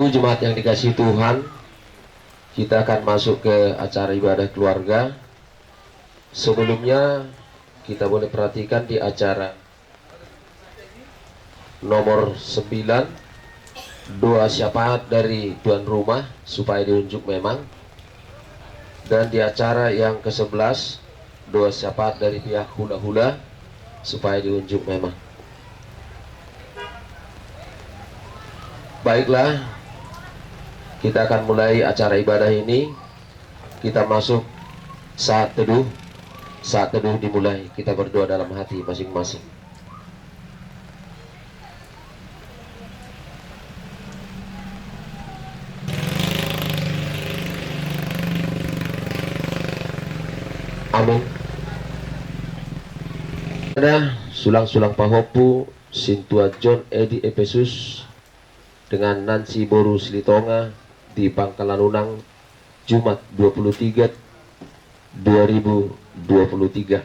Jemaat yang dikasihi Tuhan, kita akan masuk ke acara ibadah keluarga. Sebelumnya kita boleh perhatikan di acara nomor 9, doa syafaat dari tuan rumah supaya diunjuk memang. Dan di acara yang ke-11, doa syafaat dari pihak hula-hula supaya diunjuk memang. Baiklah, kita akan mulai acara ibadah ini. Kita masuk saat teduh. Saat teduh dimulai, kita berdoa dalam hati masing-masing. Amin. Ada sulang-sulang pahopu Sintua John Edi Efesus dengan Nancy Boru Silitonga di Pangkalan Unang, Jumat 23 2023.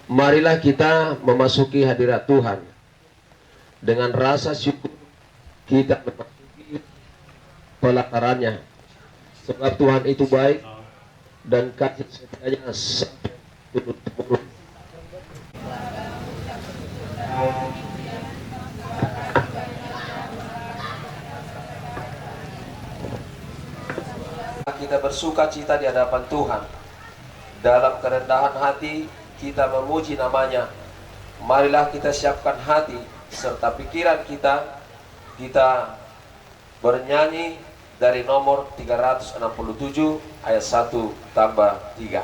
Marilah kita memasuki hadirat Tuhan dengan rasa syukur. Kita memasuki pelakarannya, sebab Tuhan itu baik dan kasih setianya sampai turun-temurun. Kita bersuka cita di hadapan Tuhan. Dalam kerendahan hati kita memuji namanya. Marilah kita siapkan hati serta pikiran kita. Kita bernyanyi dari nomor 367 ayat 1 tambah 3.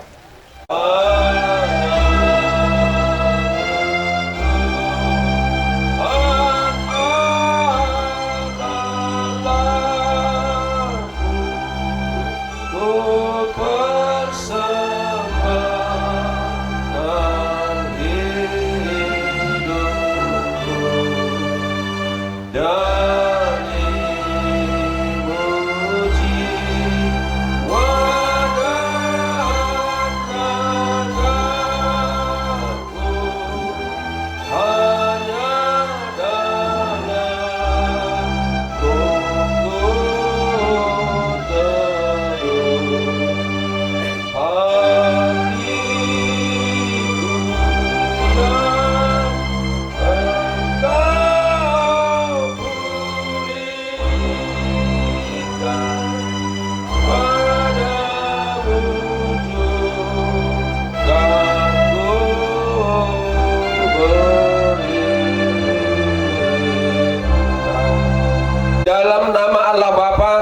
Dalam nama Allah Bapa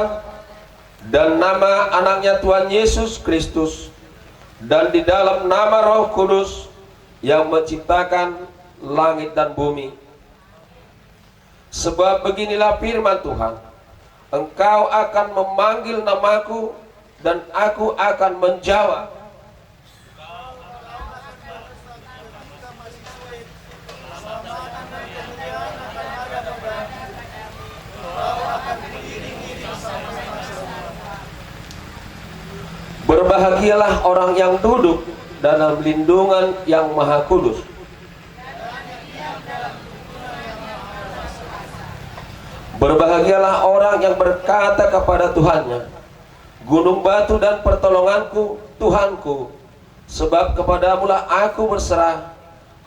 dan nama anaknya Tuhan Yesus Kristus, dan di dalam nama Roh Kudus yang menciptakan langit dan bumi. Sebab beginilah firman Tuhan, engkau akan memanggil namaku dan aku akan menjawab. Berbahagialah orang yang duduk dalam lindungan yang Maha Kudus. Berbahagialah orang yang berkata kepada Tuhannya, gunung batu dan pertolonganku, Tuhanku, sebab kepadamulah aku berserah.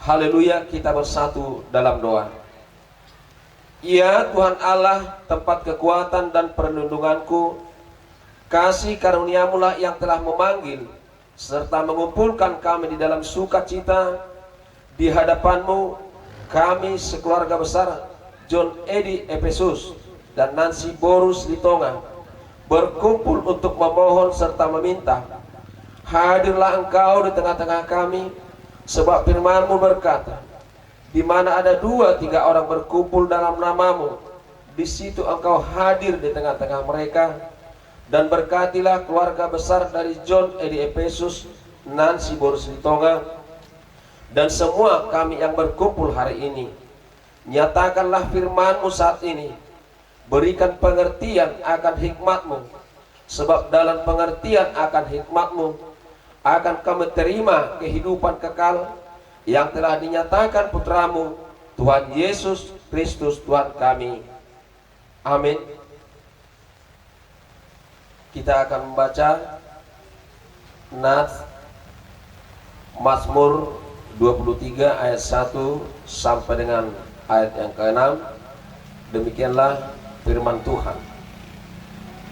Haleluya, kita bersatu dalam doa. Ya Tuhan Allah, tempat kekuatan dan perlindunganku, kasih karuniamulah yang telah memanggil serta mengumpulkan kami di dalam sukacita di hadapanmu. Kami sekeluarga besar John Edi Efesus dan Nancy Boru Silitonga berkumpul untuk memohon serta meminta, hadirlah engkau di tengah-tengah kami, sebab firman-Mu berkata, di mana ada 2-3 orang berkumpul dalam namamu, di situ engkau hadir di tengah-tengah mereka. Dan berkatilah keluarga besar dari John Edi Efesus, Nancy Boru Silitonga, dan semua kami yang berkumpul hari ini. Nyatakanlah firman-Mu saat ini, berikan pengertian akan hikmat-Mu, sebab dalam pengertian akan hikmat-Mu akan kami terima kehidupan kekal yang telah dinyatakan Putra-Mu, Tuhan Yesus Kristus Tuhan kami. Amin. Kita akan membaca Nats Mazmur 23 ayat 1 sampai dengan ayat yang ke-6. Demikianlah firman Tuhan.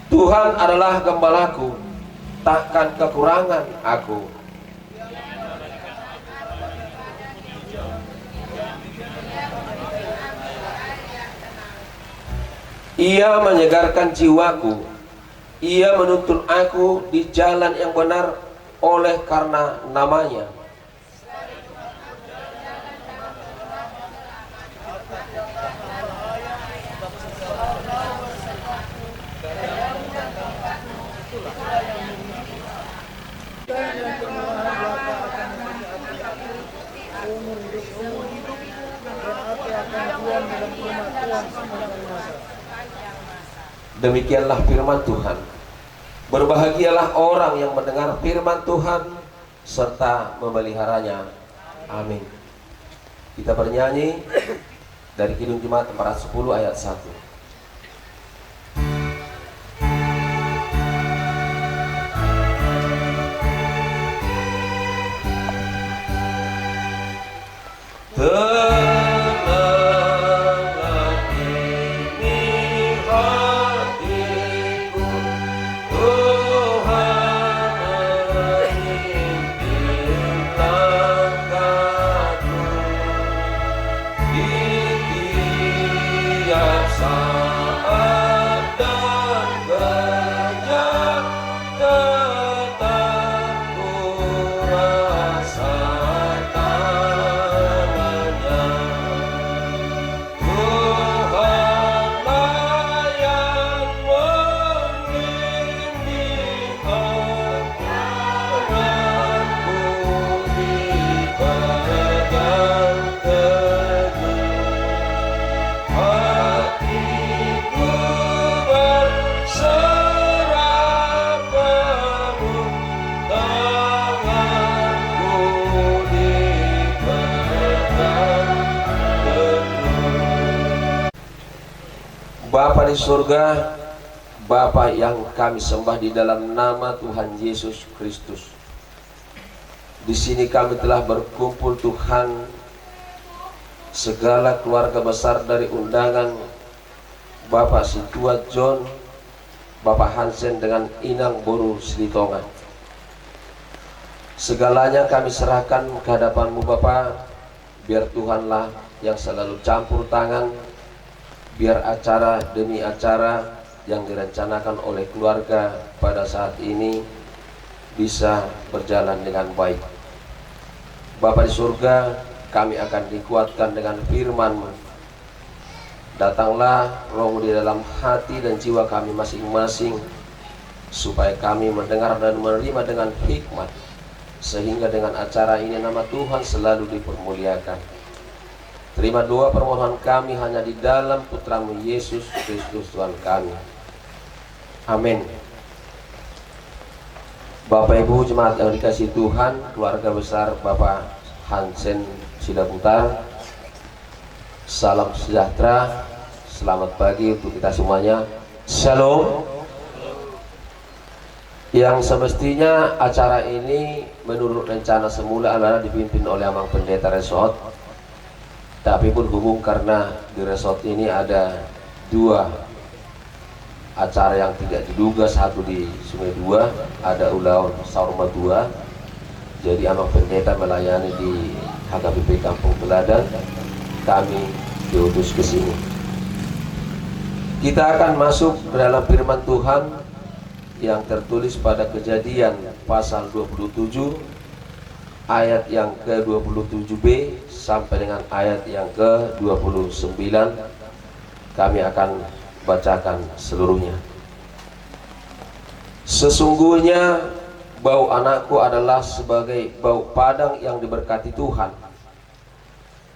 Tuhan adalah gembalaku, takkan kekurangan aku. Ia menyegarkan jiwaku. Ia menuntun aku di jalan yang benar oleh karena namanya. Demikianlah firman Tuhan. Berbahagialah orang yang mendengar firman Tuhan serta memeliharanya. Amin. Kita bernyanyi dari Kidung Jemaat 410 ayat 1. Bapa di surga, Bapa yang kami sembah di dalam nama Tuhan Yesus Kristus. Di sini kami telah berkumpul Tuhan, segala keluarga besar dari undangan Bapak Situa John, Bapak Hansen dengan Inang Boru Silitonga. Segalanya kami serahkan ke hadapan-Mu Bapa. Biar Tuhanlah yang selalu campur tangan. Biar acara demi acara yang direncanakan oleh keluarga pada saat ini bisa berjalan dengan baik. Bapa di surga, kami akan dikuatkan dengan firman-Mu. Datanglah Roh di dalam hati dan jiwa kami masing-masing, supaya kami mendengar dan menerima dengan hikmat, sehingga dengan acara ini nama Tuhan selalu dipermuliakan. Terima doa permohonan kami hanya di dalam Putra-Mu Yesus Kristus Tuhan kami. Amin. Bapak Ibu jemaat yang dikasihi Tuhan, keluarga besar Bapak Hansen Sidaputar, salam sejahtera, selamat pagi untuk kita semuanya. Shalom. Yang semestinya acara ini menurut rencana semula adalah dipimpin oleh Amang Pendeta Resort. Tapi berhubung karena di resort ini ada dua acara yang tidak diduga, satu di Sungai Dua, ada Ulaun Saurma 2. Jadi Amang Pendeta melayani di HKBP Kampung Teladan, kami diutus ke sini. Kita akan masuk ke dalam firman Tuhan yang tertulis pada Kejadian pasal 27 ayat yang ke-27b sampai dengan ayat yang ke-29. Kami akan bacakan seluruhnya. Sesungguhnya bau anakku adalah sebagai bau padang yang diberkati Tuhan.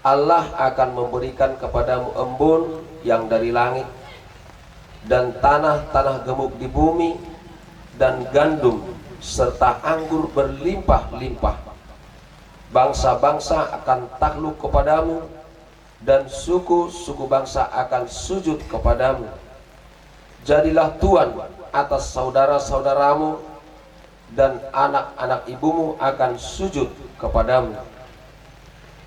Allah akan memberikan kepadamu embun yang dari langit, dan tanah-tanah gemuk di bumi, dan gandum serta anggur berlimpah-limpah. Bangsa-bangsa akan takluk kepadamu, dan suku-suku bangsa akan sujud kepadamu. jadilah tuan atas saudara-saudaramu, dan anak-anak ibumu akan sujud kepadamu.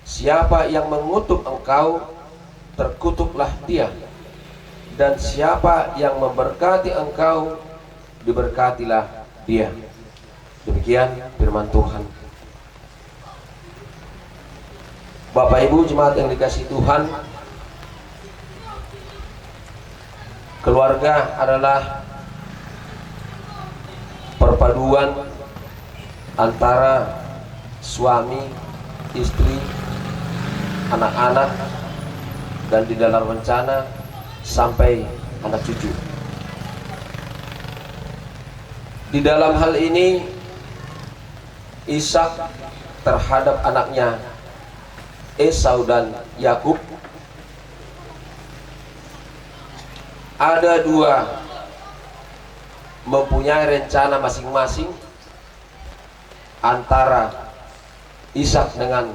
Siapa yang mengutuk engkau, terkutuklah dia, dan siapa yang memberkati engkau, diberkatilah dia. Demikian firman Tuhan. Bapak Ibu jemaat yang dikasihi Tuhan, keluarga adalah perpaduan antara suami, istri, anak-anak, dan di dalam rencana sampai anak cucu. Di dalam hal ini Ishak terhadap anaknya Esau dan Yakub ada dua mempunyai rencana masing-masing antara Ishak dengan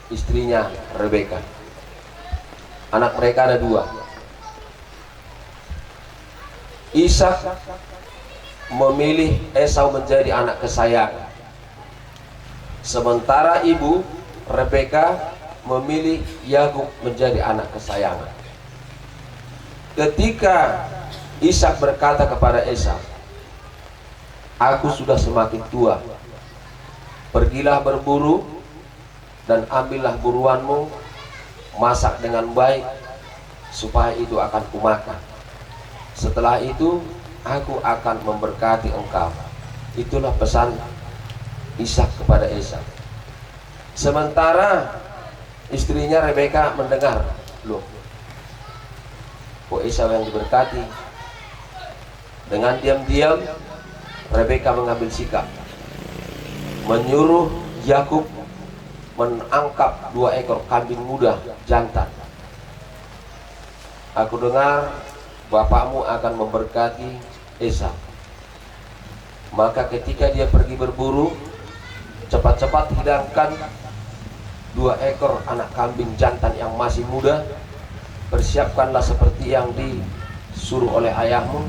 istrinya Rebeka. Anak mereka ada dua. Ishak memilih Esau menjadi anak kesayangan, sementara ibu Rebeka memilih Yakub menjadi anak kesayangan. Ketika Ishak berkata kepada Esau, "Aku sudah semakin tua, pergilah berburu dan ambillah buruanmu, masak dengan baik, supaya itu akan kumakan. Setelah itu aku akan memberkati engkau." Itulah pesan Ishak kepada Esau. Sementara istrinya Rebeka mendengar, "Loh, kok Esau yang diberkati?" Dengan diam-diam Rebeka mengambil sikap, menyuruh Yakub menangkap 2 ekor kambing muda jantan. "Aku dengar bapakmu akan memberkati Esau." Maka ketika dia pergi berburu, cepat-cepat hidangkan 2 ekor anak kambing jantan yang masih muda. Persiapkanlah seperti yang disuruh oleh ayahmu,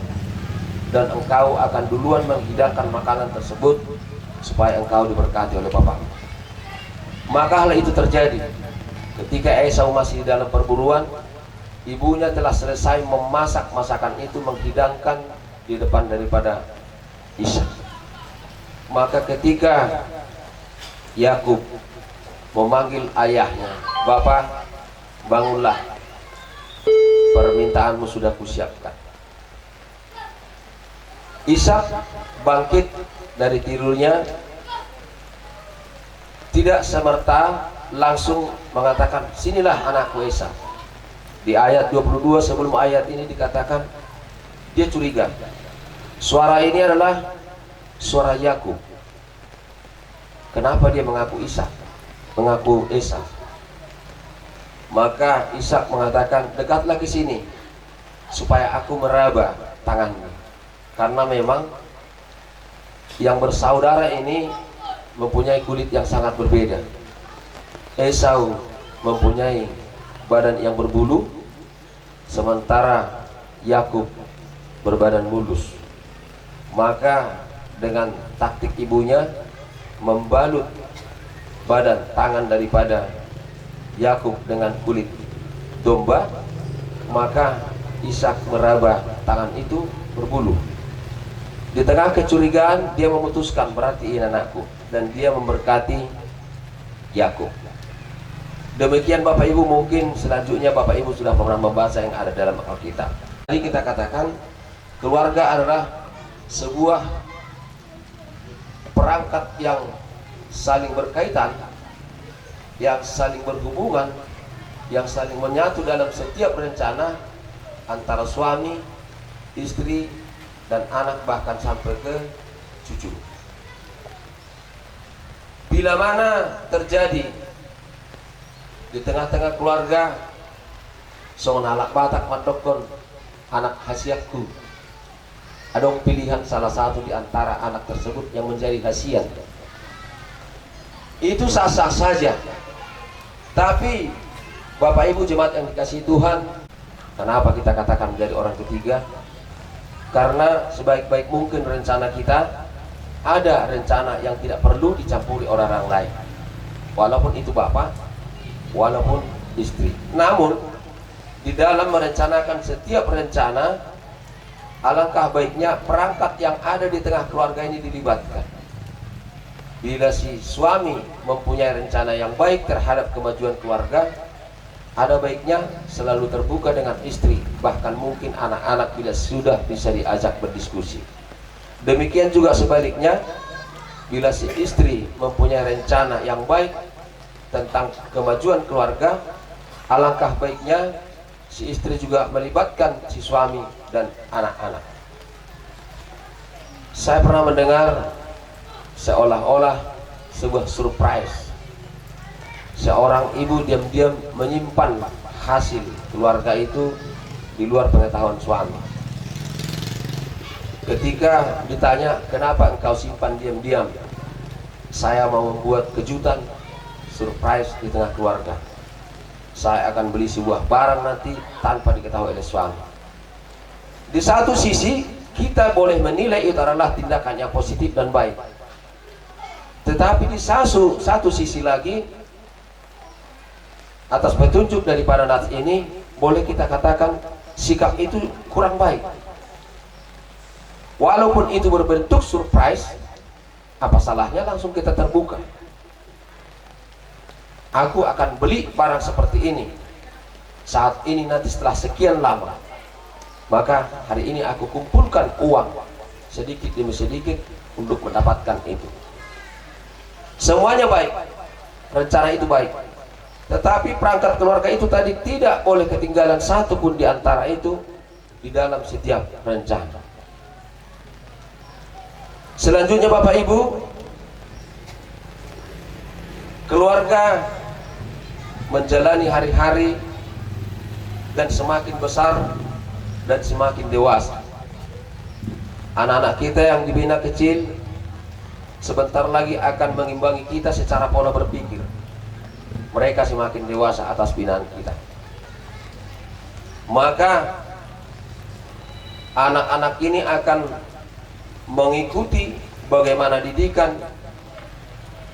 dan engkau akan duluan menghidangkan makanan tersebut supaya engkau diberkati oleh bapakmu. Maka hal itu terjadi. Ketika Esau masih di dalam perburuan, ibunya telah selesai memasak masakan itu, menghidangkan di depan daripada Ishak. Maka ketika Yakub memanggil ayahnya, "Bapak, bangunlah, permintaanmu sudah kusiapkan." Ishak bangkit dari tidurnya, tidak semerta langsung mengatakan, "Sinilah anakku Esau." Di ayat 22 sebelum ayat ini dikatakan dia curiga. Suara ini adalah suara Yakub. Kenapa dia mengaku Ishak, mengaku Esau? Maka Ishak mengatakan, "Dekatlah ke sini supaya aku meraba tanganmu." Karena memang yang bersaudara ini mempunyai kulit yang sangat berbeda. Esau mempunyai badan yang berbulu, sementara Yakub berbadan mulus. Maka dengan taktik ibunya membalut badan tangan daripada Yakub dengan kulit domba, maka Ishak meraba tangan itu berbulu. Di tengah kecurigaan dia memutuskan, "Berarti ini anakku," dan dia memberkati Yakub. Demikian Bapak Ibu, mungkin selanjutnya Bapak Ibu sudah pernah membaca yang ada dalam Alkitab. Jadi kita katakan keluarga adalah sebuah perangkat yang saling berkaitan, yang saling berhubungan, yang saling menyatu dalam setiap rencana antara suami, istri, dan anak, bahkan sampai ke cucu. Bila mana terjadi di tengah-tengah keluarga songon alak batak matokon anak hasiatku, ada pilihan salah satu di antara anak tersebut yang menjadi hasiat, itu sah-sah saja. Tapi Bapak Ibu jemaat yang dikasihi Tuhan, kenapa kita katakan menjadi orang ketiga? Karena sebaik-baik mungkin rencana kita, ada rencana yang tidak perlu dicampuri orang lain, walaupun itu bapak, walaupun istri. Namun di dalam merencanakan setiap rencana, alangkah baiknya perangkat yang ada di tengah keluarga ini dilibatkan. Bila si suami mempunyai rencana yang baik terhadap kemajuan keluarga, ada baiknya selalu terbuka dengan istri, bahkan mungkin anak-anak bila sudah bisa diajak berdiskusi. Demikian juga sebaliknya, bila si istri mempunyai rencana yang baik tentang kemajuan keluarga, alangkah baiknya si istri juga melibatkan si suami dan anak-anak. Saya pernah mendengar seolah-olah sebuah surprise. Seorang ibu diam-diam menyimpan hasil keluarga itu di luar pengetahuan suami. Ketika ditanya, kenapa engkau simpan diam-diam? Saya mau membuat kejutan, surprise di tengah keluarga. Saya akan beli sebuah barang nanti tanpa diketahui oleh suami. Di satu sisi kita boleh menilai itu adalah tindakan yang positif dan baik. Tetapi di satu sisi lagi, atas petunjuk daripada nas ini, boleh kita katakan sikap itu kurang baik. Walaupun itu berbentuk surprise, apa salahnya langsung kita terbuka. Aku akan beli barang seperti ini saat ini, nanti setelah sekian lama, maka hari ini aku kumpulkan uang sedikit demi sedikit untuk mendapatkan itu. Semuanya baik, rencana itu baik, tetapi perangkat keluarga itu tadi tidak boleh ketinggalan satu pun di antara itu di dalam setiap rencana. Selanjutnya Bapak Ibu, keluarga menjalani hari-hari dan semakin besar dan semakin dewasa. Anak-anak kita yang dibina kecil sebentar lagi akan mengimbangi kita secara pola berpikir. Mereka semakin dewasa atas binaan kita. Maka anak-anak ini akan mengikuti bagaimana didikan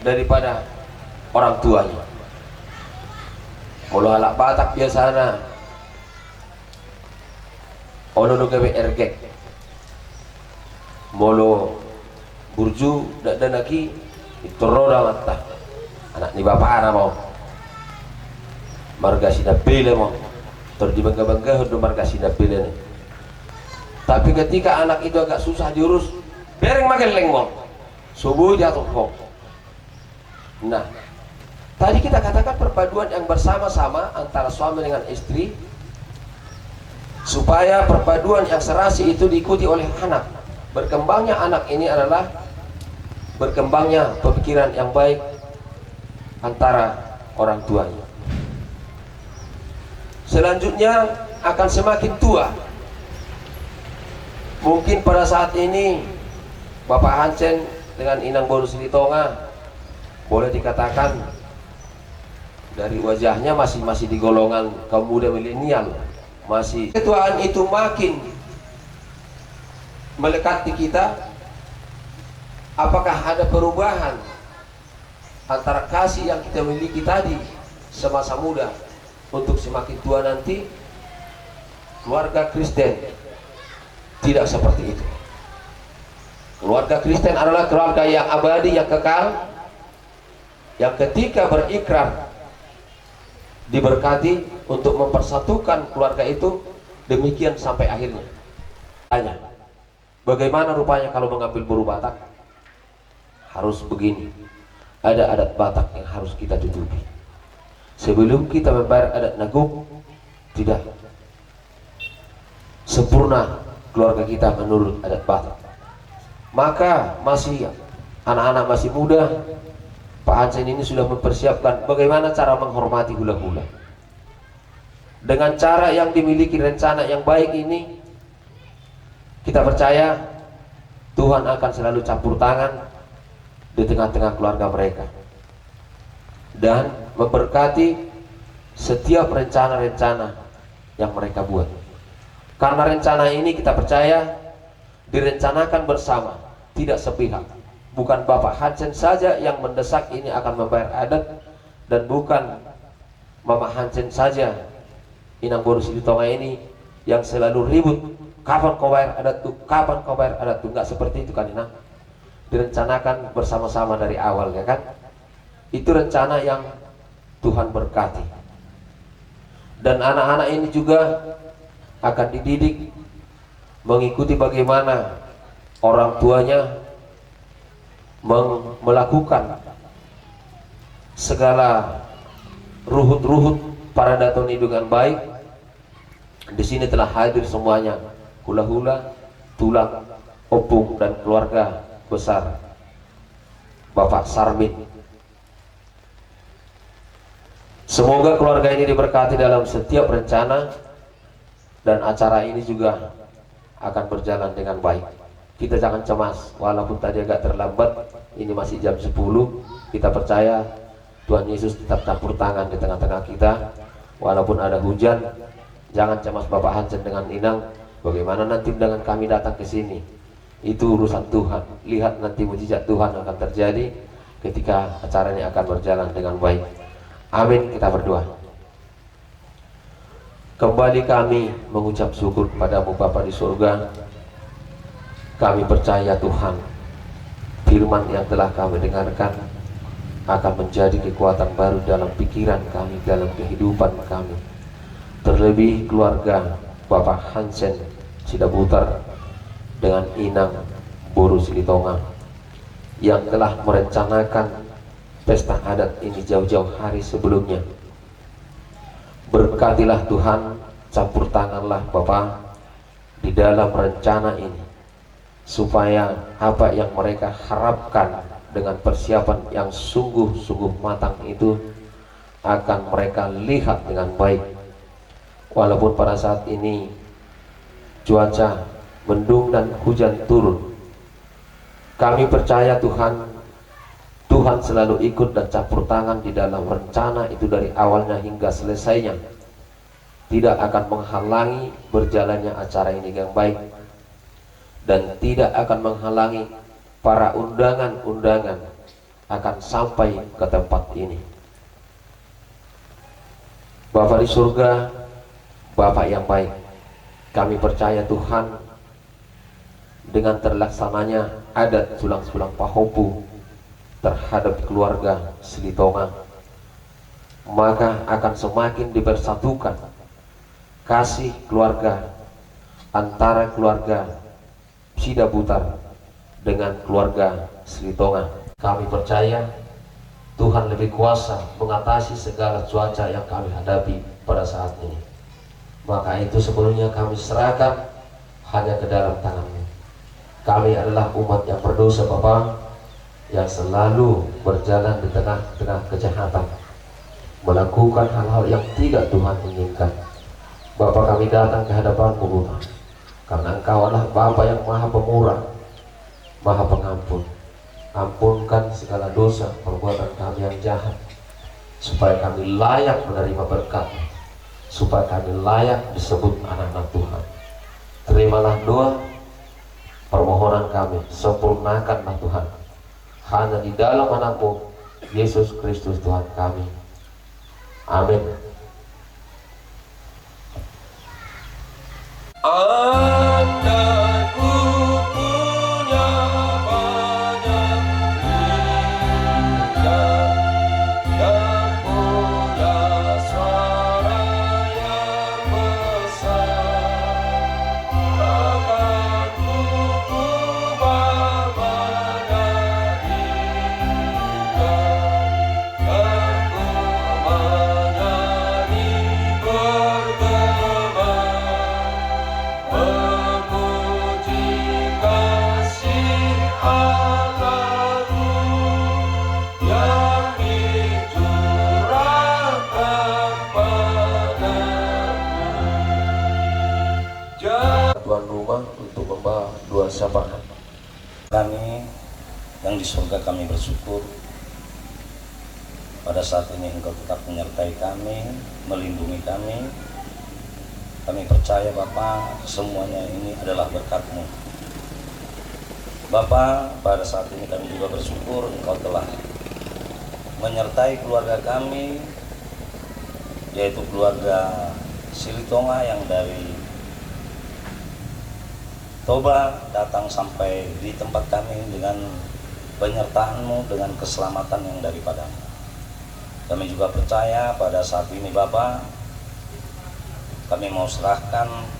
daripada orang tuanya. Mulu halak Batak biasana, ono gawe ergek, mulu burju dan lagi itu roda mata. Anak ni bapak ana mau marga sinapile mo terus dibangga-bangga untuk marga sinapile nih. Tapi ketika anak itu agak susah diurus, bereng mageleng mo subuh jatuh kok. Nah, tadi kita katakan perpaduan yang bersama-sama antara suami dengan istri, supaya perpaduan yang serasi itu diikuti oleh anak. Berkembangnya anak ini adalah berkembangnya pemikiran yang baik antara orang tuanya. Selanjutnya akan semakin tua. Mungkin pada saat ini Bapak Hansen dengan Inang Boru Silitonga boleh dikatakan dari wajahnya masih di golongan kaum muda milenial. Masih ketuaan itu makin melekat di kita. Apakah ada perubahan antara kasih yang kita miliki tadi semasa muda untuk semakin tua nanti? Keluarga Kristen tidak seperti itu. Keluarga Kristen adalah keluarga yang abadi, yang kekal, yang ketika berikrar diberkati untuk mempersatukan keluarga itu demikian sampai akhirnya. Tanya, bagaimana rupanya kalau mengambil buru Batak? Harus begini. Ada adat Batak yang harus kita tutupi. Sebelum kita membayar adat Naguk, tidak sempurna keluarga kita menurut adat Batak. Maka masih anak-anak masih muda, Pak Hansen ini sudah mempersiapkan bagaimana cara menghormati hula-hula. Dengan cara yang dimiliki rencana yang baik ini, kita percaya Tuhan akan selalu campur tangan di tengah-tengah keluarga mereka dan memberkati setiap rencana-rencana yang mereka buat. Karena rencana ini kita percaya direncanakan bersama, tidak sepihak. Bukan Bapak Hansen saja yang mendesak ini akan membayar adat, dan bukan Mama Hansen saja, Inang Boru Silitonga ini yang selalu ribut, kapan kau bayar adat tuh, kapan kau bayar adat tuh. Nggak seperti itu kan Inang. Direncanakan bersama-sama dari awal, ya kan? Itu rencana yang Tuhan berkati. Dan anak-anak ini juga akan dididik mengikuti bagaimana orang tuanya melakukan segala ruhut-ruhut para datoni dengan baik. Di sini telah hadir semuanya, hula-hula, tulang, opung, dan keluarga besar Bapak Sarmin. Semoga keluarga ini diberkati dalam setiap rencana, dan acara ini juga akan berjalan dengan baik. Kita jangan cemas, walaupun tadi agak terlambat, ini masih jam 10. Kita percaya Tuhan Yesus tetap campur tangan di tengah-tengah kita. Walaupun ada hujan, jangan cemas Bapak Hansen dengan Inang. Bagaimana nanti dengan kami datang ke sini, itu urusan Tuhan. Lihat nanti mujizat Tuhan akan terjadi ketika acara ini akan berjalan dengan baik. Amin. Kita berdoa. Kembali kami mengucap syukur kepadamu Bapa di surga. Kami percaya Tuhan, firman yang telah kami dengarkan akan menjadi kekuatan baru dalam pikiran kami, dalam kehidupan kami. Terlebih keluarga Bapak Hansen Sidabutar dengan Inang Boru Silitonga yang telah merencanakan pesta adat ini jauh-jauh hari sebelumnya. Berkatilah Tuhan, campur tanganlah Bapa di dalam rencana ini, supaya apa yang mereka harapkan dengan persiapan yang sungguh-sungguh matang itu akan mereka lihat dengan baik. Walaupun pada saat ini cuaca mendung dan hujan turun, kami percaya Tuhan, Tuhan selalu ikut dan campur tangan di dalam rencana itu dari awalnya hingga selesainya. Tidak akan menghalangi berjalannya acara ini yang baik, dan tidak akan menghalangi para undangan-undangan akan sampai ke tempat ini. Bapa di surga, Bapak yang baik, kami percaya Tuhan, dengan terlaksananya adat sulang-sulang Pahopu terhadap keluarga Silitonga, maka akan semakin dipersatukan kasih keluarga antara keluarga Sidabutar dengan keluarga Silitonga. Kami percaya Tuhan lebih kuasa mengatasi segala cuaca yang kami hadapi pada saat ini. Maka itu sebelumnya kami serahkan hanya ke dalam tangan-Mu. Kami adalah umat yang berdosa Bapa, yang selalu berjalan di tengah-tengah kejahatan, melakukan hal-hal yang tidak Tuhan inginkan. Bapa, kami datang ke hadapan-Mu Bapa, karena Engkau adalah Bapa yang Maha Pemurah, Maha Pengampun. Ampunkan segala dosa perbuatan kami yang jahat, supaya kami layak menerima berkat, supaya kami layak disebut anak-anak Tuhan. Terimalah doa permohonan kami, sempurnakanlah Tuhan, hanya di dalam anak-Mu Yesus Kristus Tuhan kami. Amin. Andai ku punya banyak lidah dan punya suara yang besar, akan ku ubah banyak lidah dan ku menyanyi bergema, memuji kasih Allah-Mu yang dicurahkan padaku. Tuan rumah untuk membawa dua syafaat. Kami yang di surga, kami bersyukur pada saat ini Engkau tetap menyertai kami, melindungi kami. Kami percaya Bapa, semuanya ini adalah berkat-Mu. Bapa, pada saat ini kami juga bersyukur Engkau telah menyertai keluarga kami, yaitu keluarga Silitonga yang dari Toba datang sampai di tempat kami dengan penyertaan-Mu, dengan keselamatan yang daripada-Mu. Kami juga percaya pada saat ini Bapa, kami mau serahkan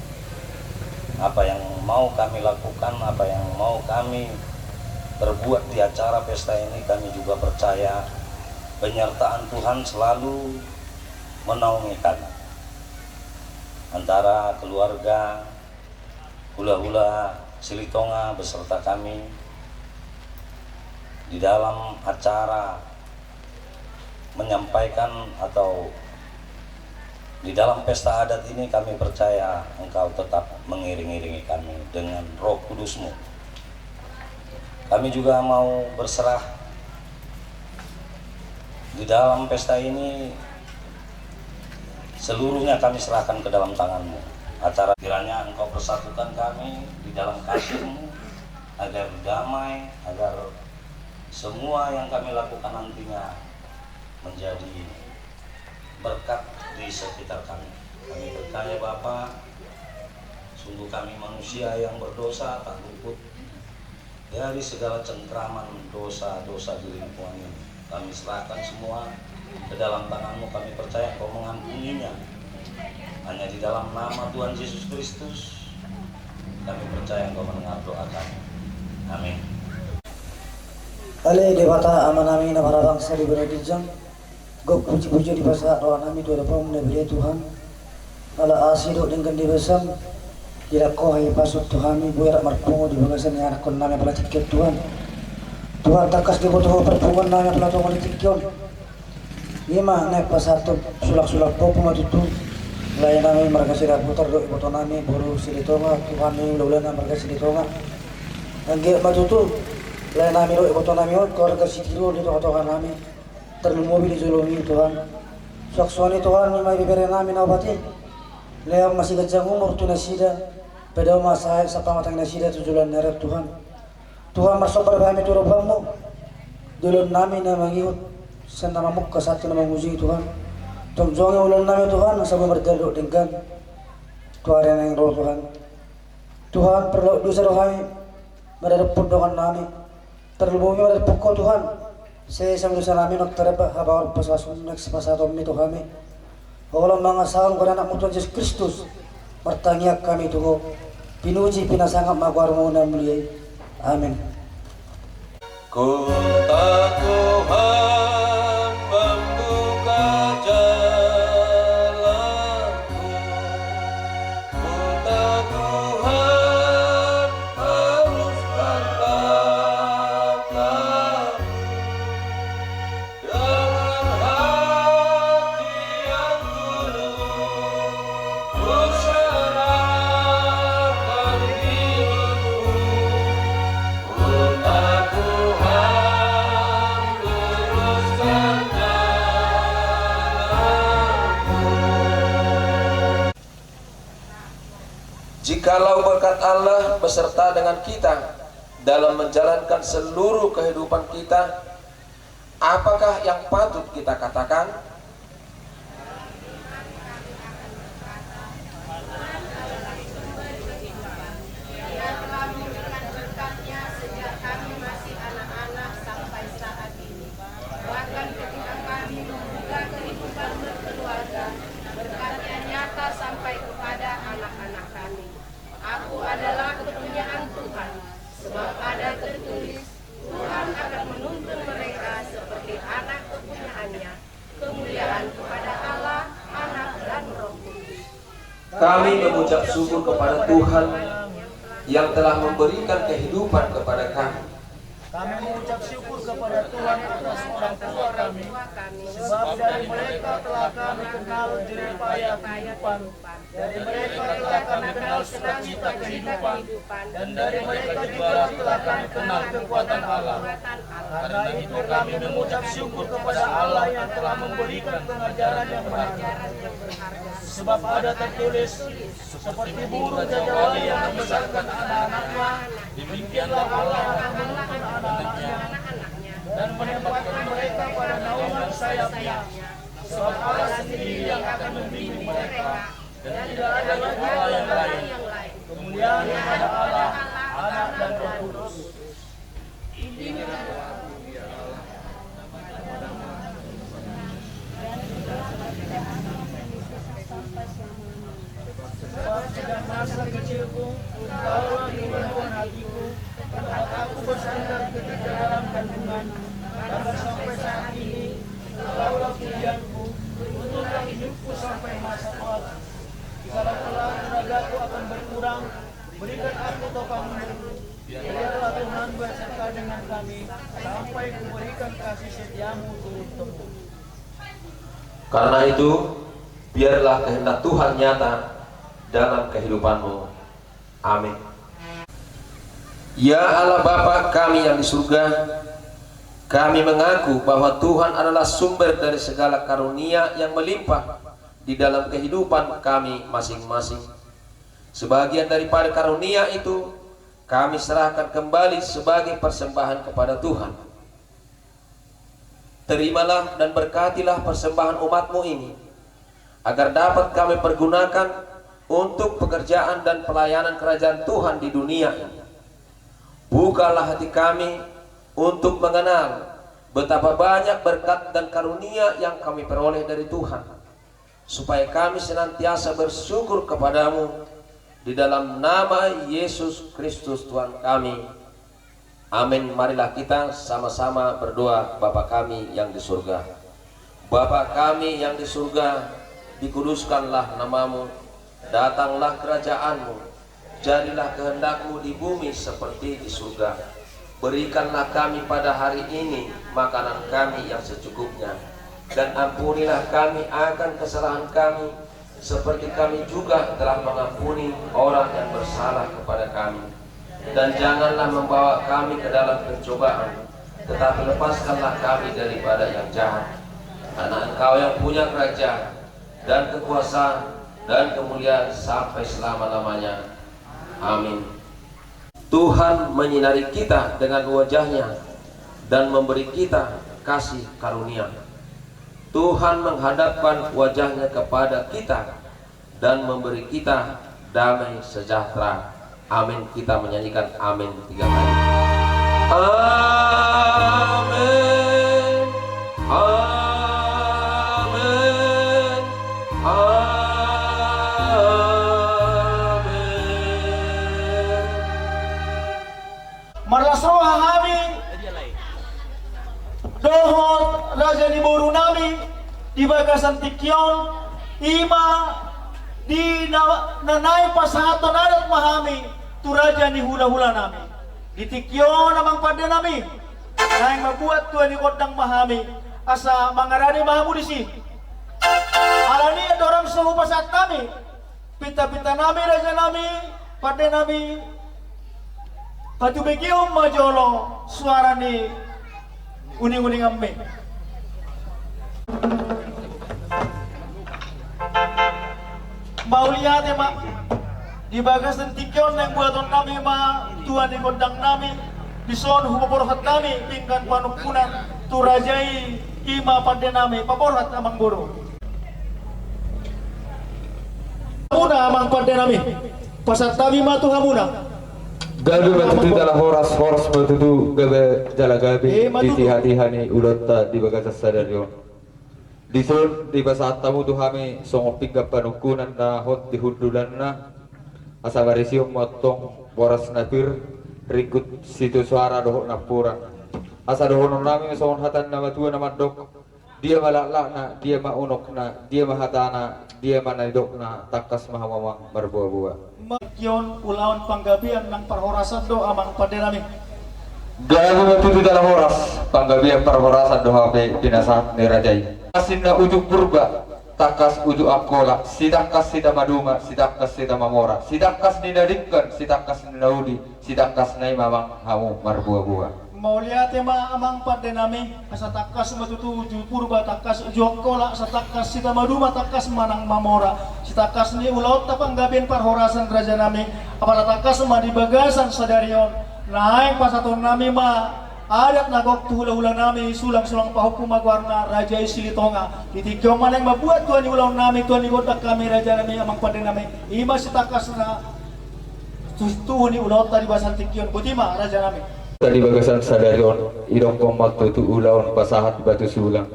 apa yang mau kami lakukan, apa yang mau kami berbuat di acara pesta ini. Kami juga percaya penyertaan Tuhan selalu menaungi kami, antara keluarga hula-hula Silitonga beserta kami di dalam acara menyampaikan atau di dalam pesta adat ini. Kami percaya Engkau tetap mengiring-iringi kami dengan Roh Kudus-Mu. Kami juga mau berserah di dalam pesta ini, seluruhnya kami serahkan ke dalam tangan-Mu. Acara kiranya Engkau persatukan kami di dalam kasih-Mu, agar damai, agar semua yang kami lakukan nantinya menjadi berkat di sekitar kami. Kami percaya Bapa, sungguh kami manusia yang berdosa, tak luput dari segala cengkraman dosa-dosa di lingkungan ini. Kami serahkan semua ke dalam tangan-Mu. Kami percaya Engkau mengampuninya. Hanya di dalam nama Tuhan Yesus Kristus kami percaya Engkau mendengar doa kami. Amin. Ale dewata amanami na para bangsa di Beradijang, gok puji-puji di pasal doa nami tu ada pun dari Tuhan. Ala asido dengan dibesam, kira kau hai pasuk Tuhan mi buat marpungo di bangsa ni anak kon nami pala tiket Tuhan. Tuhan takas di botoh perpungan nami pala tu mali tikion. Lima naik pasatu sulak-sulak popo matutu. Lain nami mereka sudah putar do botoh nami buru Silitonga Tuhan mi ulah mereka Silitonga. Angge matutu. Lain nami lo botoh nami on keluarga Sitiro di toh nami. Terlumubi di zulumi Tuhan. Suaksuani Tuhan may bibere nami na obati. Leang masih gajang umur tu nasida. Pada masa sa pamatang nasida tujulan neret Tuhan. Tuhan masuk berbahami turubamu. Dulun nami na mangihut. Senda mamuk ke satu na manguji Tuhan. Tumjongi ulan nami Tuhan sama berdaluk dengan Tuhan yang roh Tuhan. Tuhan perlu dosa rohani mereput dengan nami. Terlebih dari pukul Tuhan. Saya sama dosa nami nak terapa habawar pasasun nak pasatom ni Tuhan mi. Orang mangasahon kepada anak Tuhan Yesus Kristus. Bertanya kami Tuhan. Pinuji pinasangat magwar muna mulia. Amin. Kota Tuhan membuka jalanku, kota Tuhan harus berkata dengan hati yang tulus, ku serahkan hidupku. Kota Tuhan luruskan jalanku. Jikalau berkat Allah beserta dengan kita dalam menjalankan seluruh kehidupan kita, apakah yang patut kita katakan? Dia telah memberikan berkatnya sejak kami masih anak-anak sampai saat ini. Bahkan ketika kami membuka kehidupan berkeluarga, berkatnya nyata sampai kepada anak-anak kami. Aku adalah kepunyaan Tuhan, sebab ada tertulis, Tuhan akan menuntun mereka seperti anak kepunyaannya. Kemuliaan kepada Allah, Anak dan Roh Kudus. Kami mengucap syukur kepada Tuhan yang telah memberikan kehidupan kepada kami. Kami mengucap syukur kepada Tuhan atas orang tua kami, sebab dari mereka telah kami kenal jerih payah kehidupan. Dari mereka telah kami kenal sukacita kehidupan, dan dari mereka juga telah kami kenal kekuatan Allah. Karena itu kami mengucap syukur kepada Allah yang telah memberikan pengajaran yang berharga. Sebab ada tertulis, seperti burung jajawali yang membesarkan anak-anaknya, demikianlah Allah sayapnya. Sebab Allah sendiri yang akan membimbing mereka, dan tidak ada lagi Allah yang lain. Kemuliaan kepada Allah, Anak dan Roh Kudus. Sebab sejak masa kecilku, Engkaulah penyembuhan hatiku, tempat aku bersandar ketika dalam kandungan, dan sampai saat ini, Engkaulah pujianku, untuklah hidupku sampai masa tua. Kalau kelak tenagaku akan berkurang, berikan aku topangmu. Biarlah Tuhan berserta dengan kami, sampai kuberikan kasih setiamu turut-temurun. Karena itu, biarlah kehendak Tuhan nyata dalam kehidupanmu. Amin. Ya Allah Bapa kami yang di surga, kami mengaku bahwa Tuhan adalah sumber dari segala karunia yang melimpah di dalam kehidupan kami masing-masing. Sebagian daripada karunia itu kami serahkan kembali sebagai persembahan kepada Tuhan. Terimalah dan berkatilah persembahan umat-Mu ini, agar dapat kami pergunakan untuk pekerjaan dan pelayanan kerajaan Tuhan di dunia ini. Bukalah hati kami untuk mengenal betapa banyak berkat dan karunia yang kami peroleh dari Tuhan, supaya kami senantiasa bersyukur kepadamu di dalam nama Yesus Kristus Tuhan kami. Amin. Marilah kita sama-sama berdoa. Bapa kami yang di surga, Bapa kami yang di surga, dikuduskanlah namamu, datanglah kerajaanmu, jadilah kehendakmu di bumi seperti di surga. Berikanlah kami pada hari ini makanan kami yang secukupnya, dan ampunilah kami akan kesalahan kami, seperti kami juga telah mengampuni orang yang bersalah kepada kami. Dan janganlah membawa kami ke dalam pencobaan, tetapi lepaskanlah kami daripada yang jahat. Karena Engkau yang punya kerajaan dan kekuasaan dan kemuliaan sampai selama-lamanya. Amin. Tuhan menyinari kita dengan wajah-Nya dan memberi kita kasih karunia. Tuhan menghadapkan wajah-Nya kepada kita dan memberi kita damai sejahtera. Amin. Kita menyanyikan amin 3 kali. Amin. Amin. Amin. Marlas roha kami, dohot raja di boru nami, di bagasan tikyon, ima di nanay pasahaton adat mahami, tu raja ni hula-hula nami. Di tikyon namang pada nami, na yang mabuat tuan ni kodang mahami, asa mangarani mahamu di si. Alani ada orang suhu pasat kami, pita-pita nami raja nami, pada nami, patu begium majolo suara ni uning-uning amme. Mau lihat ya mak, di bagas dan tikyon yang buaton kami ma tuan di kodang nami, di son humaporohat kami tingkan panukunan tu rajai ima pada nami paporohat amang boro. Muna amang pada nami, pasat kami ma tu hamuna. Gabi matutu dalam horas matutu gabe jala gabi di hati-hati ulot di bagas sadar yo. Di sun di pasat tamu tu kami songopik panukunan na hot di hudulan na asa barisio motong boras napir rikut situ suara dohok napura asa dohon nami song hatan nama tua nama dok dia malak na dia maunok na dia mahatana dia manadok na takas mahamamang berbuah-buah. Makyon ulawan panggabian ng parhorasan do amang pada nami. Gabi matutu dalam horas panggabian parhorasan do hape pinasat ni rajai. Asinna ujuk purba takas ujuk akola sidakas sida maduma sidakas sida mamora sidakas ninadikkan sidakas ninaudi sidakas nai mamang hamu marbuah-buah. Mau lihat ya ma amang pada nami asa takas matutu ujuk purba takas ujuk akola sa takas sida maduma takas manang mamora sitakas ni ulaut tapang gabian parhorasan raja nami apala takas ma di bagasan sadarion naik pasaton nami ma adat nagok hula-hula nami sulang-sulang pahukum magwarna Raja Isilitonga ditikyo man yang mabuat Tuhan ulang nami Tuhan igodak kami Raja nami amang pada nami ima sitakas na tuhun ni ulang tadi basan tikyon butima Raja nami tadi bagasan sadarion irong komak tu ulaon pasahat batu sulang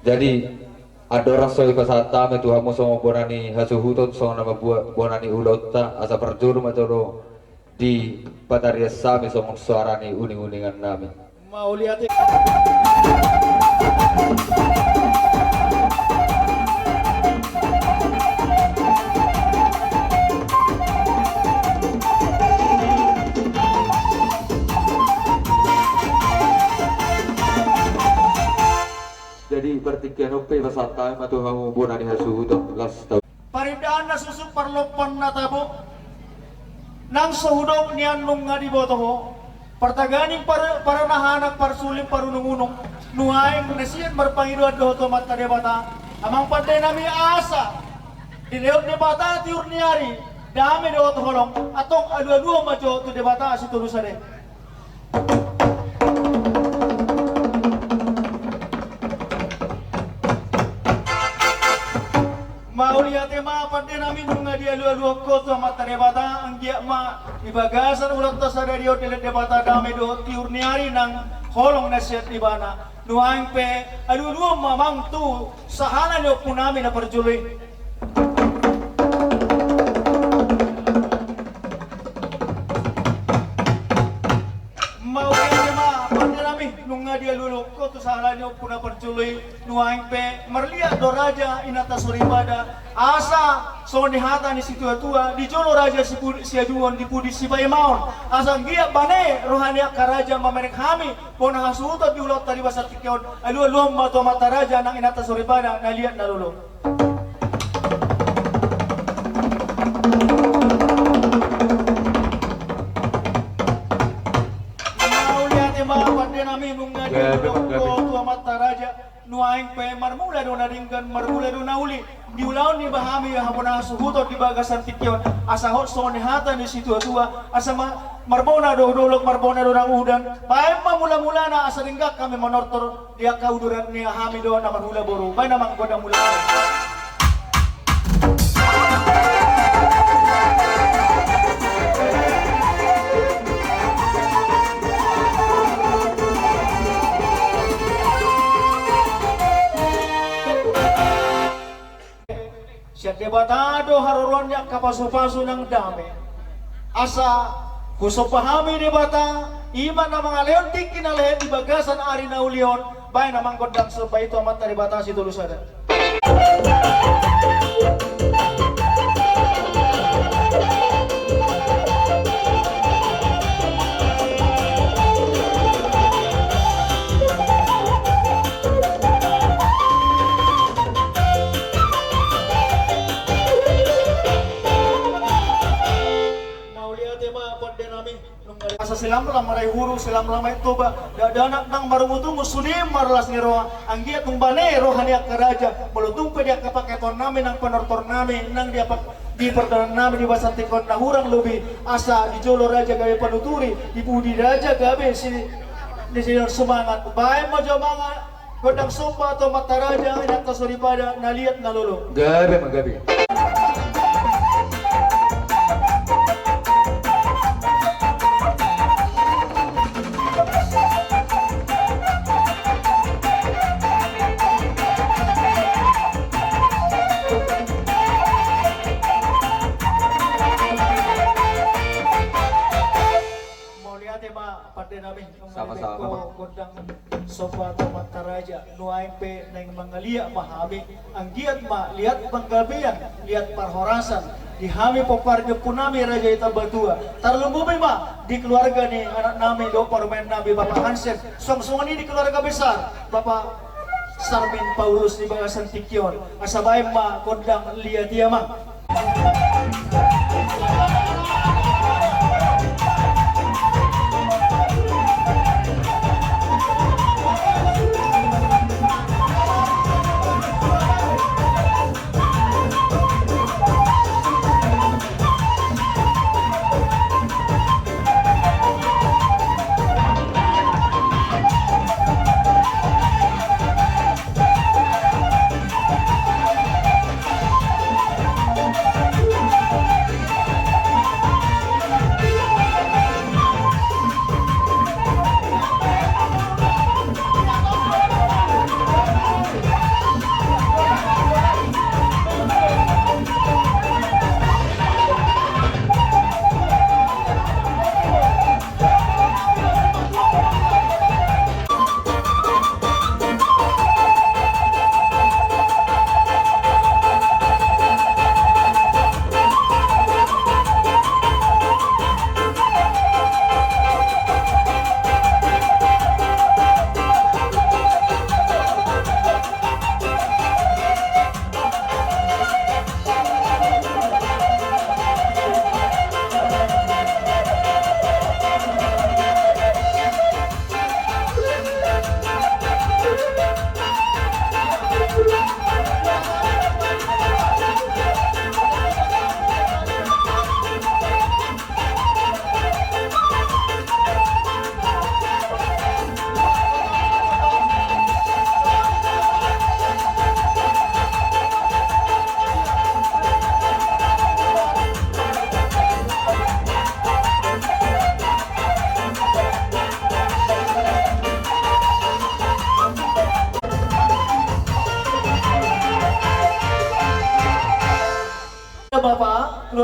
jadi ada orang soal pasata me Tuhan mo songo bonani hasuhutot songo nama buat bonani ulota asa perjuru matoro di pataria sami songo suarani uning-uningan nami mau lihat jadi pertikian ope pasata me Tuhan mo bonani hasuhutot last tahun paridaan na susuk parlopan na tabo nang sahudok niyan nung nga di boto ho pertaganing para nahanak parsulim parunungunong nuhaing nasiyan marpangiruan do tomat na debata amang panday nami asa dileot debata tiur niari dami do holong atong adu-adu majo to debata si tulusane Maulihat ma pande namin nung nga di alu-alu ko sa mata debata ang giya ma ibagasan ulang ta sa radio tele debata dami do tiurniari ng holong na set ibana nuang pe alu-alu mamang tu sahalan yo po namin na parjuloy Maulihat ma pande namin nung nga di alu-alu ko to sahalan yo po na parjuloy nuang pe marliya do raja inata suribada asa so nihata ni si tua-tua di jolo raja si ajuan di pudi si bayamaon asa giya bane rohania karaja mamerek kami pon hasuto di ulot tadi basat tikyon alu-alu mato mata raja nang inata suribada naliat nalulo namin nung nagulong ko mata raja nuaing pe marmula do naringgan marmula do nauli diulaon ni bahami hapon na suhutot di bagasan tikyon asa hot so ni hata ni situa-tua asa marbona do dolok marbona do nang udan pae mamula-mula na asa ringgak kami monortor dia kauduran ni hami do na marhula boru bay namang godang mula siya debatado haruronnya kapaso-paso ng dami asa kusok pahami debata iman na mga leon di kinalahin di bagasan ari na ulion bay namang kodang sabay ito amat na debata si tulusada asa silam lang maray huro silam lang may toba dadanak nang marumutung musulim marlas ni roha ang giat ng bane rohania karaja malutong pa dia kapaketon namin ang panortor namin nang dia di perdanan namin di basan tikon na hurang lubi asa di jolo raja gabi panuturi di budi raja gabi si di sini semangat bae mo jo mga kodang sopa atau mata raja inat kasuripada naliat nalolo gabi magabi sama-sama kodang sopa atau mata raja nuaing pe nang mangalia mahami ang giat ma lihat panggabian lihat parhorasan dihami paparnya punami raja ita batua tarlumubay ma di keluarga ni anak nami do parmen nabi Bapak Hansen song-songan ini di keluarga besar Bapak Sarmin Paulus di bagasan tikyon asabay ma kodang lihat dia ma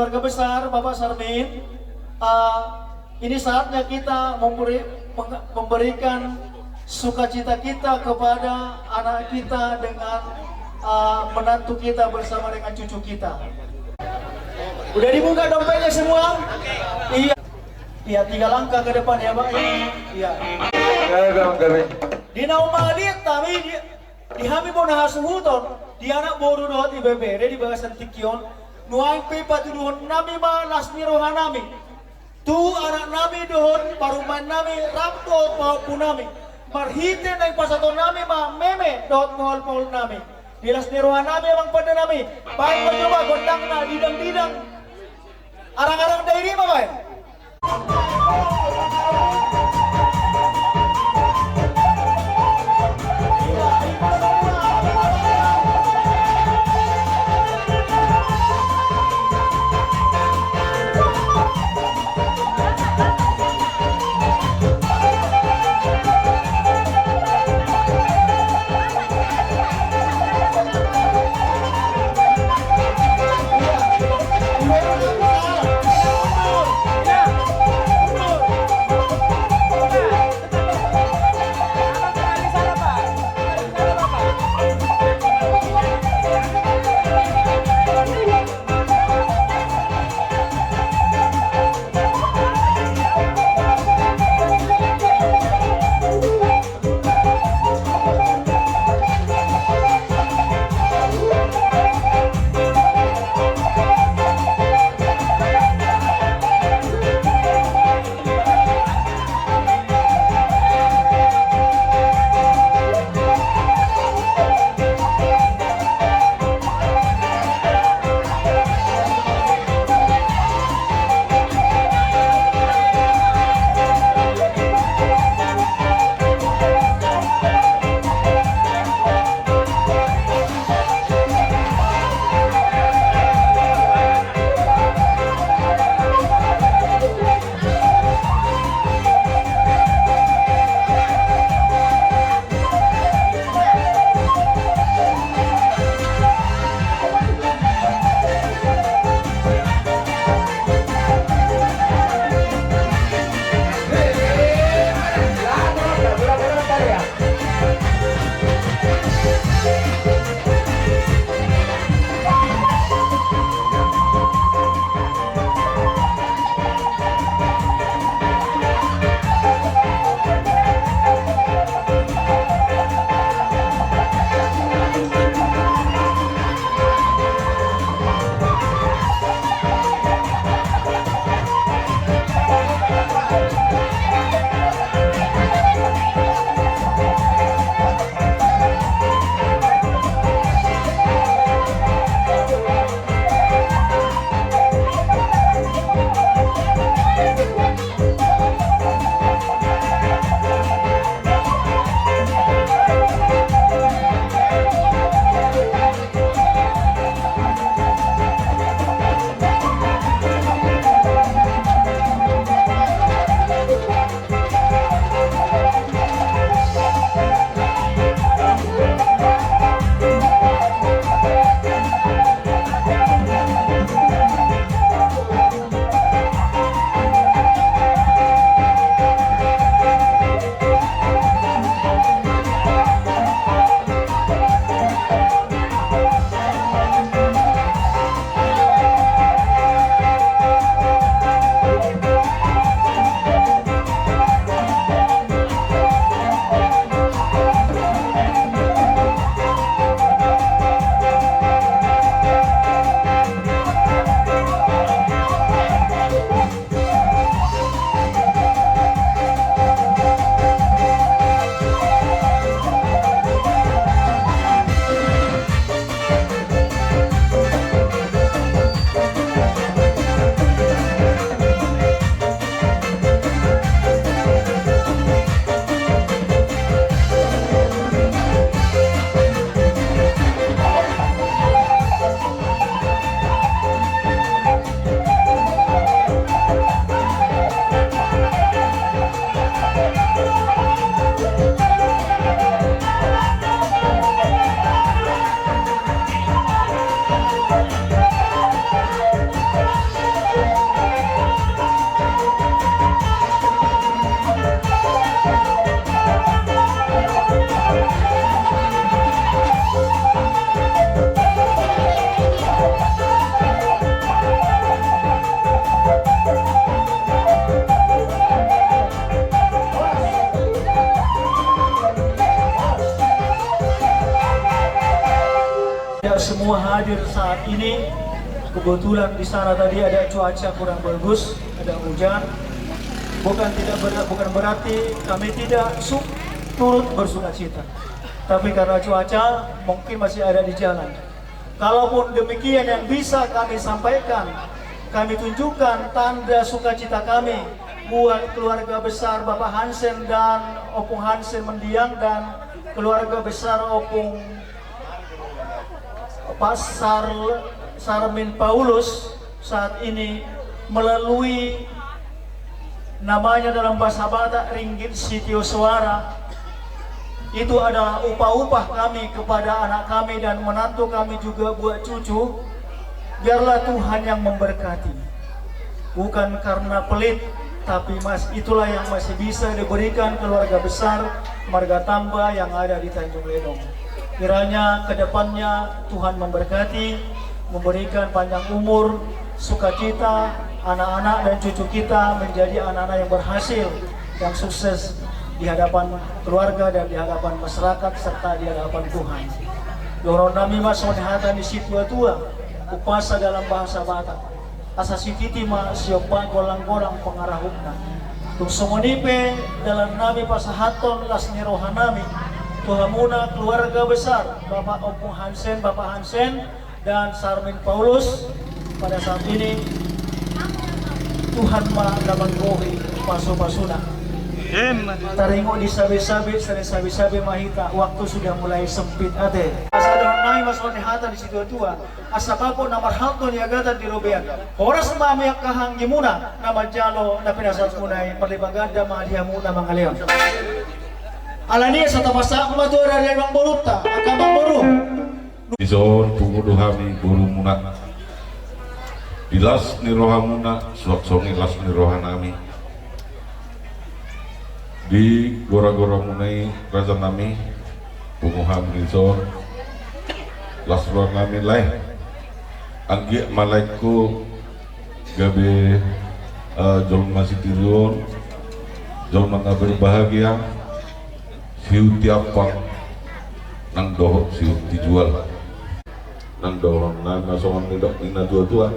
keluarga besar Bapak Sarmin, ini saatnya kita memberikan sukacita kita kepada anak kita dengan menantu kita bersama dengan cucu kita. Udah dibuka dompetnya semua? Iya. Iya, 3 langkah ke depan ya, Pak. Iya. Di nauma alit kami di hami bona hasuhuton di anak boru dohot di bebere di bagasan tikion nuaing pipa tuduhon nami ma lasni rohanami tu anak nami dohon paruman nami rapto maupun nami marhite nang pasaton nami ma meme dohot mohol nami di lasni rohanami emang pada nami paling mencoba gondang na didang arang-arang dairi ma bae. semua hadir saat ini. Kebetulan di sana tadi ada cuaca kurang bagus, ada hujan. Bukan berarti kami tidak turut bersukacita, tapi karena cuaca mungkin masih ada di jalan. Kalaupun demikian, yang bisa kami sampaikan, kami tunjukkan tanda sukacita kami buat keluarga besar Bapak Hansen dan Opung Hansen Mendiang dan keluarga besar Opung Pak Sarmin Paulus saat ini melalui namanya dalam bahasa Batak Ringgit Sitio Suara. Itu adalah upah-upah kami kepada anak kami dan menantu kami juga buat cucu. Biarlah Tuhan yang memberkati, bukan karena pelit, tapi itulah yang masih bisa diberikan keluarga besar Marga Tamba yang ada di Tanjung Ledong. Kiranya kedepannya Tuhan memberkati, memberikan panjang umur, sukacita, anak-anak dan cucu kita menjadi anak-anak yang berhasil, yang sukses di hadapan keluarga dan di hadapan masyarakat serta di hadapan Tuhan. Dorong nami mas hatan di situa tua, upasa dalam bahasa Batak. Asa sikiti ma siopa golang-golang pengarahupna. Tung somonipe dalam nami pasahaton lasni rohanami. Tuhamuna keluarga besar Bapak Opung Hansen, Bapak Hansen dan Sarmin Paulus pada saat ini. Tuhan dapat gohi pasu-pasuna. Taringo di sabi-sabi, sering sabi-sabi mahita. Waktu sudah mulai sempit ate. Asa dalam nami masuk hata di situ tua. Asa papo namar halton yagatan di robean. Horas mami kahang gimuna nama jalo na pinasas munay perlibaganda mahadiah muna mga leon. Alani sa tapasa kumatu dari bang boluta akan bang boru. Izon pungudu hami buru munak. Dilas ni rohamuna suak-songi las ni rohanami di gora-gora munai raja nami punguham nizon las rohanami lai anggi malaiku gabe jol masih tirun jol mana berbahagia siu tiapang nang doh siu dijual nang doh nang nasongan tidak ina tua-tua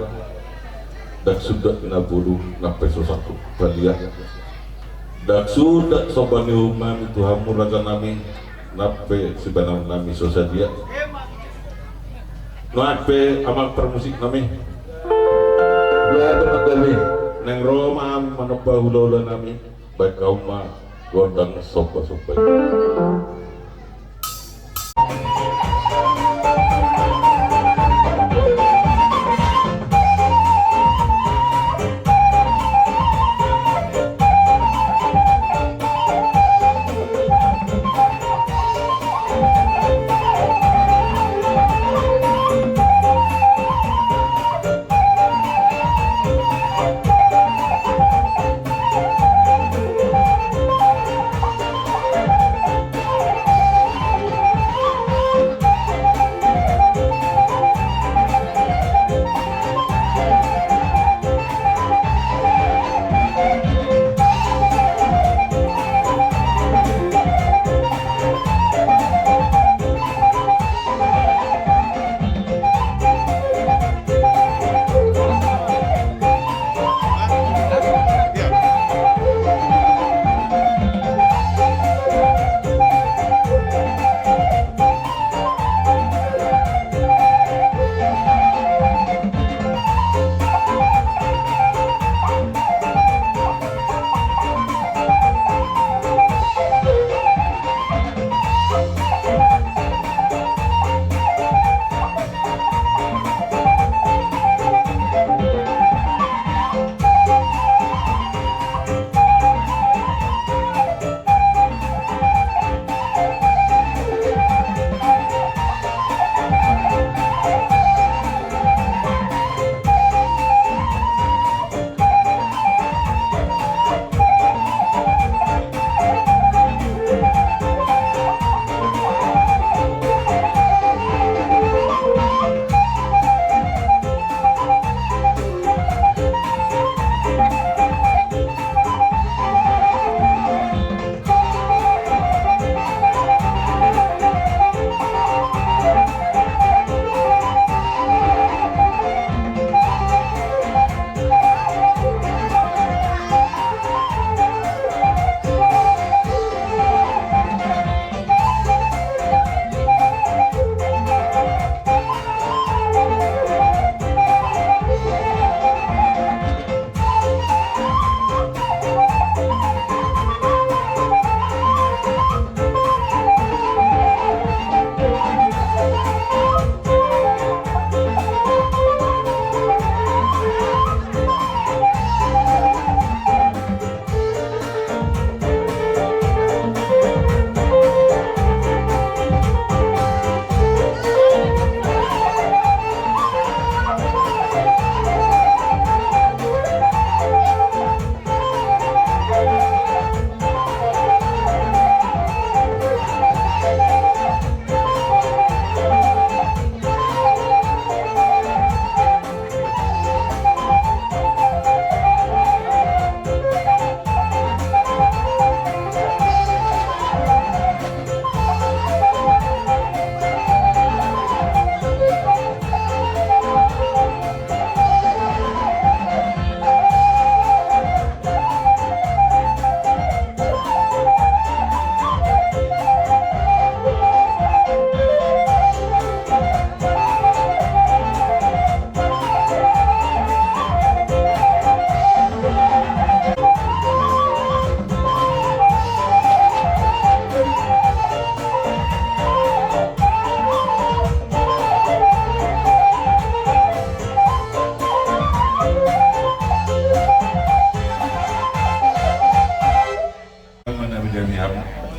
dak sudah kena bulu sampai sosakku balia dak sudah sobani umam itu hamu raja nami nape sebenarnya nami sosadia nape amal permusik nami ya benar kami neng Roma manapa hulola nami baik kaum ma gondang sopa-sopa.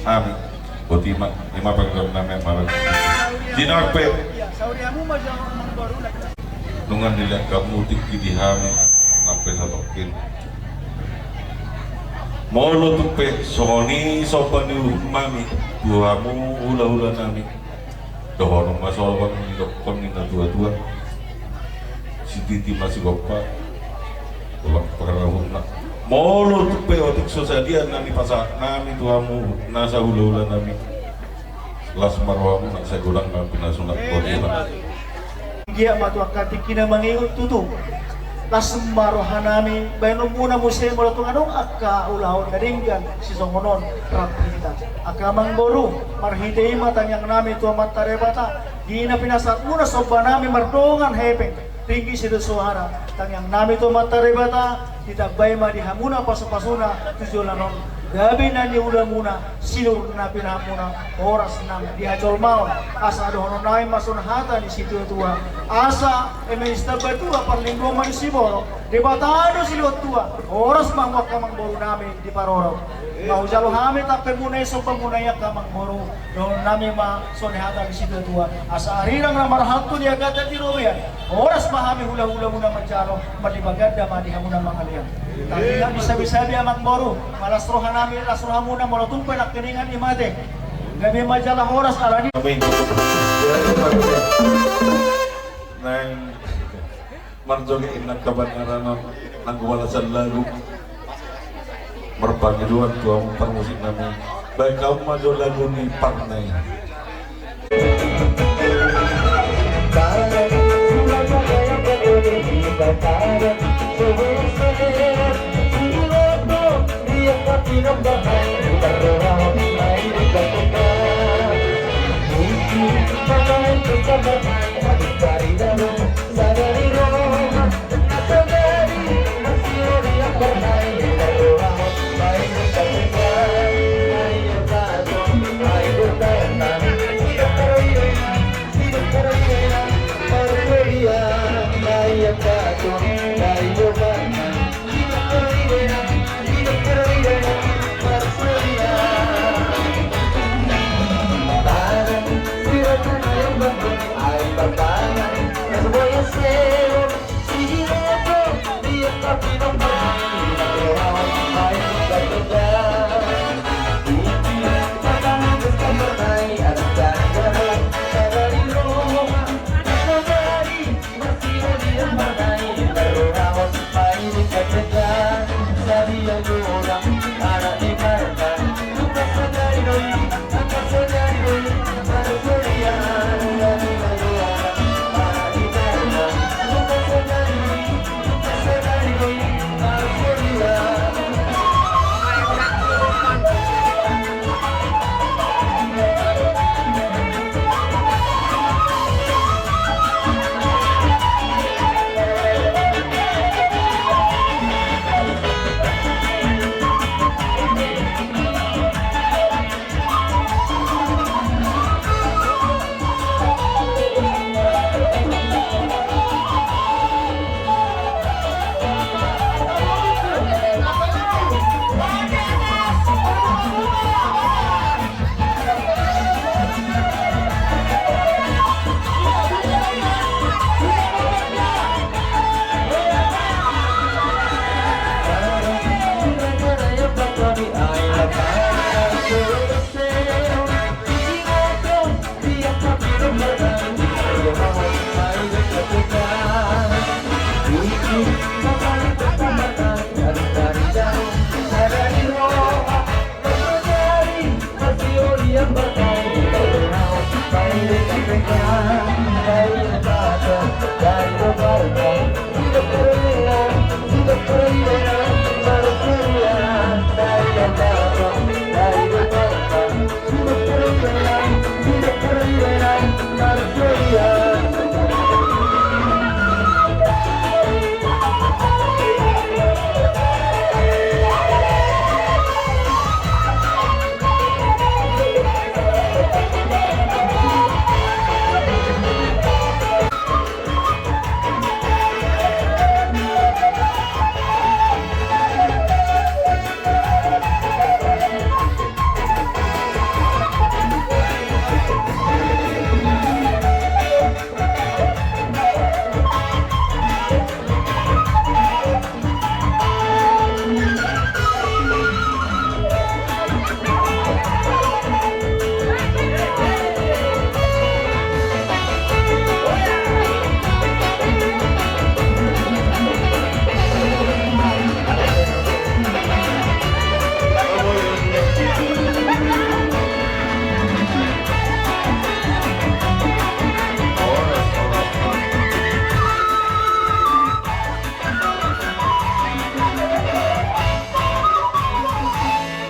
kami Botima lima pagkam namin malam dinarpe Ya, sauriamu mah jangan mang baru lagi. nungan nila kamutik di kami sampai satu kin molo tupe soni sopan ni mami buamu ula nami dohonong masalah ni dokon ni tua si titi masih gopa ulang perahun nak molo tupe otik sosadian nami pasak nami tuamu nasa ula nami las marwamu nak saya gulang nami nasunat bodina Dia matuak katikina mangingot tutu. Lasmaro hanami bayno muna musay mulatung anong akka ulahon kadinggan si songonon rapita. Akka mangboro marhitay matanyang nami tu matarebata. Di na pinasat muna soba nami mardongan hepeng. Tinggi si suhara tanyang nami tu matarebata ditagbay madihamuna pasupasuna tujulanon. Gabi na ni udah muna silur na pinamuna oras nang dihajol maon asa dohono nai masun hata di situ tua asa emesta batua parlinggo man siboro di batado silot tua oras mangwak kamang boru nami di paroro mau jalo hami tape muna iso pamunaya kamang boru dohono nami ma sone hata di situ tua asa arirang na marhatu dia kata di robian oras mahami hula-hula muna manjalo madibaganda madihamuna mangalian tapi nggak bisa-bisa dia mang boru malas rohan nami lasroha muna molotung penak keningan imate gabi majalah oras alani kami nang marjogi inak kabangaran nang walasan lagu merpangiduan tuang permusik nami baik kaum maju lagu ni parnai Hidup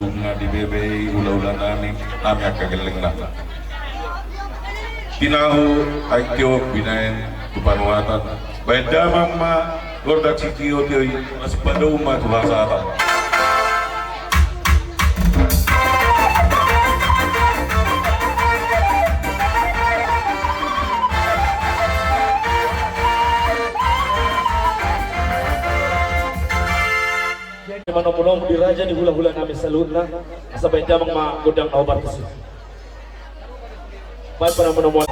bunga di bebe ula-ula nami akageleng na tinahu aikyo binaen tupanuatan baik damang ma gordak sitio tioy mas paduma tuhasatan Manomonom di raja di hula-hula kami salutna sampai jamang ma godang obat itu. Baik para menomor.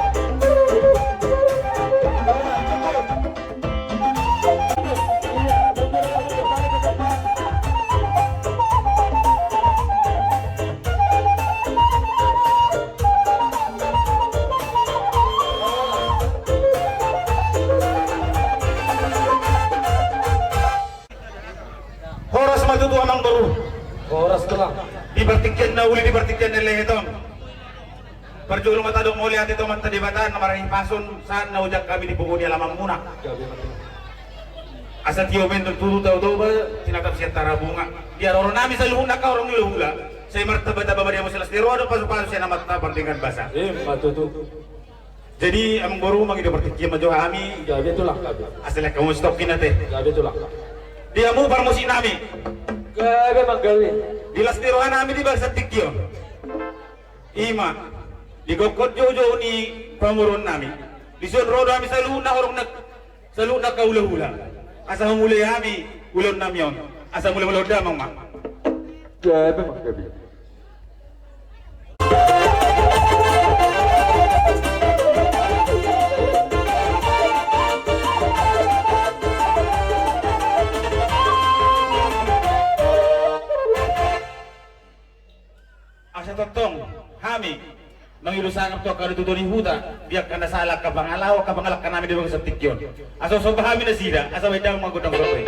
Horas matutu amang baru. Oras telah. Dibertikyan na uli dibertikyan na leheton. Perjulu matadong muli at ito matadibatan na maraming pason saan na ujak kami di buko di alamang muna. Asa tiyo men tuturo daw ba tinatap siya tara bunga. Di aroro namin sa luhuna ka orong luhula. Sa martaba-taba ba niya mo sila stiro ano paso-paso siya na matapang dengan basa. Matutu. Jadi amang baru magi dibertikyan majo kami. Gabi itulah gabi. Asal kamu stokin nate. Gabi itulah. Dia mu parmusi nami. Gabi magawi. Di lastiroan nami di bangsa tikyo. Ima. Di gokot jojo ni pamurun nami. Di sun rodo nami sa luna kaula-hula. Asa humuli kami ulon nami yon. Asa mula-mula damang ma. Gabi magawi. Asa totong kami mangilusan to ka dito ni huda biak kana salak ka bangalaw ka bangalak ka namin di bangsa tikyon. Asa so bahami na sida asa way daw magudang rokoy.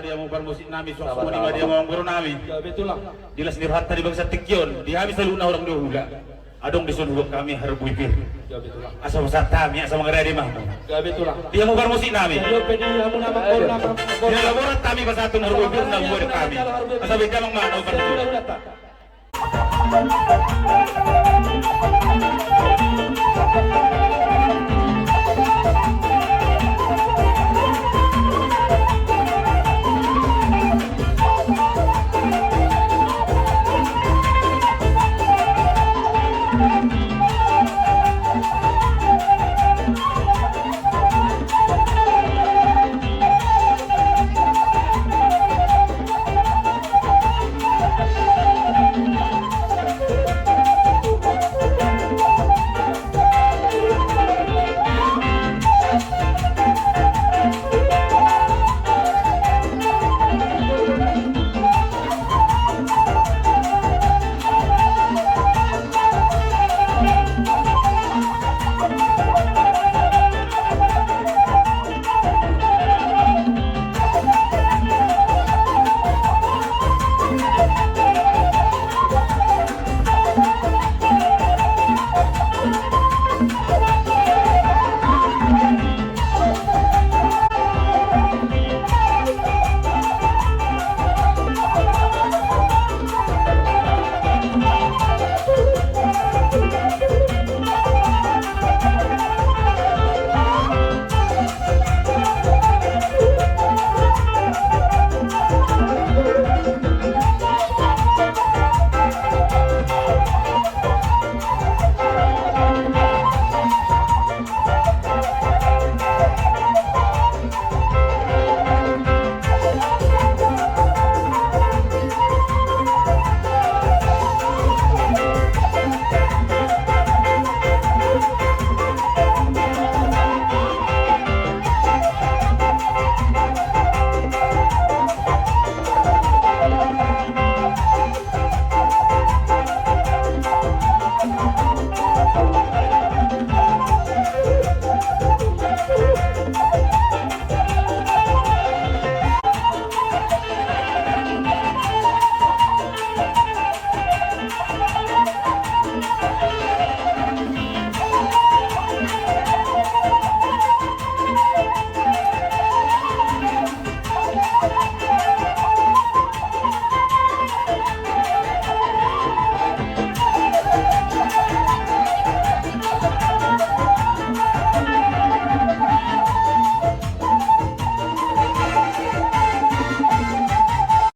Dia mau bermusik nami suasana di dia mau guru nami. Gabi itulah. Dilas nirhata di bangsa tikyon di habis saluna orang dahula. Adong di sunhuluk kami harbuipir. Gabi itulah. Asa wasatami asa mangradi mah. Gabi itulah. Dia mau bermusik nami. Yo pedi hamu nama kor nama. Dia laborat kami pasatun harbuipir na buat kami. Asa beda mang mana bermusik.